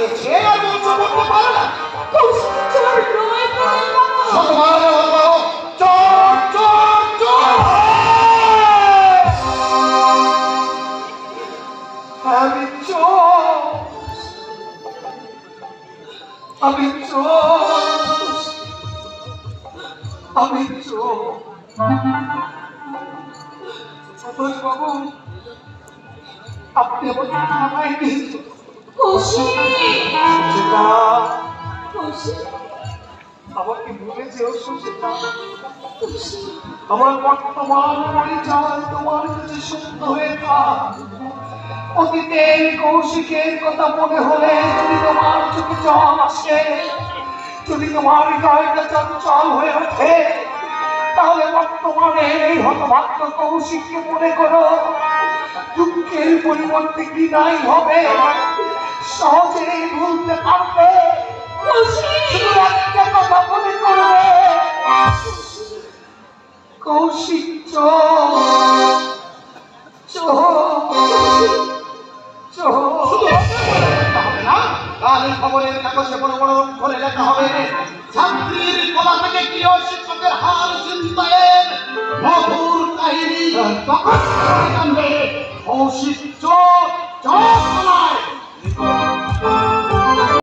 হয়েছে আর বলছো করতে পারো না। কৌশিক চোর নয় প্রণয়বাবু। শতবার বলবো চোর চোর চোর। আমি চোর, আমি চোর, আমি চোর। সন্তোষ বাবু, আপনি আমাকে থামায় দিন। কৌশিক, সুচেতা, কৌশিক, আমাকে ভুলে যেও সুচেতা। কৌশিক। আমার বর্তমান পরিচয় তোমার কাছে সত্য হয়ে থাক। অতীতের কৌশিকের কথা মনে হলে যদি তোমার চোখে জল আসে, যদি তোমার হৃদয়টা চঞ্চল হয়ে ওঠে, তাহলে বর্তমানে এই হতভাগ্য কৌশিককে মনে করো। দুঃখের পরিবর্তে কি নাই হবে, সহজেই ভুলতে পারবে। শুধু একটা কথা মনে করবে, কৌশিক চোর চোর চোর। হবে না, কালের খবরের কাগজে বড় বড় অক্ষরে লেখা হবে ছাত্রীর গলা থেকে প্রিয় শিক্ষকের হার চিন্তায়ের মধুর কাহিনী। তখন জানবে কৌশিক চোর চোর নয়।